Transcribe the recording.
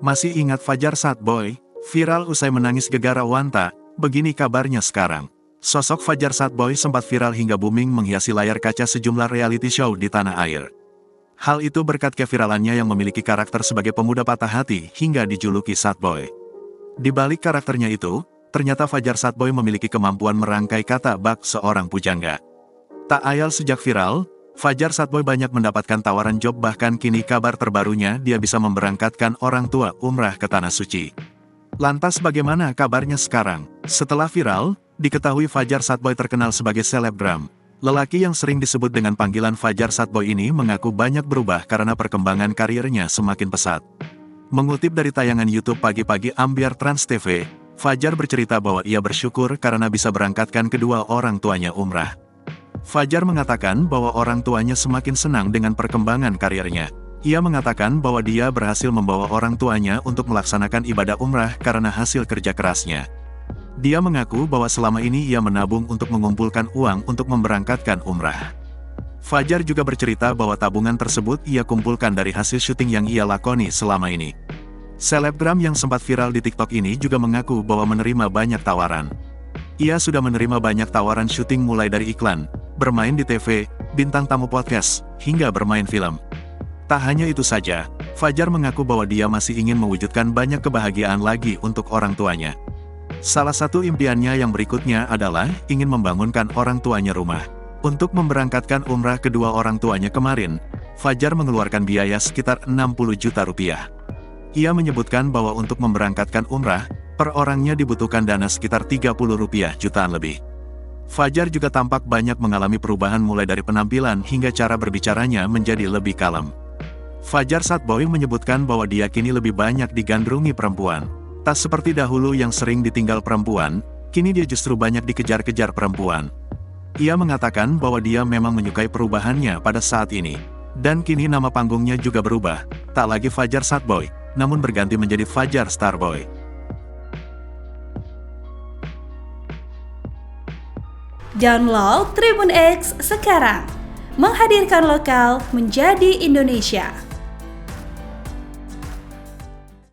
Masih ingat Fajar Satboy? Viral usai menangis gegara Wanta, begini kabarnya sekarang. Sosok Fajar Satboy sempat viral hingga booming menghiasi layar kaca sejumlah reality show di tanah air. Hal itu berkat keviralannya yang memiliki karakter sebagai pemuda patah hati hingga dijuluki Satboy. Di balik karakternya itu, ternyata Fajar Satboy memiliki kemampuan merangkai kata bak seorang pujangga. Tak ayal sejak viral, Fajar Satboy banyak mendapatkan tawaran job, bahkan kini kabar terbarunya dia bisa memberangkatkan orang tua umrah ke Tanah Suci. Lantas bagaimana kabarnya sekarang? Setelah viral, diketahui Fajar Satboy terkenal sebagai selebgram. Lelaki yang sering disebut dengan panggilan Fajar Satboy ini mengaku banyak berubah karena perkembangan karirnya semakin pesat. Mengutip dari tayangan YouTube Pagi-Pagi Ambiar Trans TV, Fajar bercerita bahwa ia bersyukur karena bisa berangkatkan kedua orang tuanya umrah. Fajar mengatakan bahwa orang tuanya semakin senang dengan perkembangan karirnya. Ia mengatakan bahwa dia berhasil membawa orang tuanya untuk melaksanakan ibadah umrah karena hasil kerja kerasnya. Dia mengaku bahwa selama ini ia menabung untuk mengumpulkan uang untuk memberangkatkan umrah. Fajar juga bercerita bahwa tabungan tersebut ia kumpulkan dari hasil syuting yang ia lakoni selama ini. Selebgram yang sempat viral di TikTok ini juga mengaku bahwa menerima banyak tawaran. Ia sudah menerima banyak tawaran syuting mulai dari iklan, bermain di TV, bintang tamu podcast, hingga bermain film. Tak hanya itu saja, Fajar mengaku bahwa dia masih ingin mewujudkan banyak kebahagiaan lagi untuk orang tuanya. Salah satu impiannya yang berikutnya adalah ingin membangunkan orang tuanya rumah. Untuk memberangkatkan umrah kedua orang tuanya kemarin, Fajar mengeluarkan biaya sekitar 60 juta rupiah. Ia menyebutkan bahwa untuk memberangkatkan umrah, per orangnya dibutuhkan dana sekitar 30 rupiah jutaan lebih. Fajar juga tampak banyak mengalami perubahan mulai dari penampilan hingga cara berbicaranya menjadi lebih kalem. Fajar Satboy menyebutkan bahwa dia kini lebih banyak digandrungi perempuan. Tak seperti dahulu yang sering ditinggal perempuan, kini dia justru banyak dikejar-kejar perempuan. Ia mengatakan bahwa dia memang menyukai perubahannya pada saat ini. Dan kini nama panggungnya juga berubah, tak lagi Fajar Satboy, namun berganti menjadi Fajar Starboy. Download Tribun X sekarang, menghadirkan lokal menjadi Indonesia.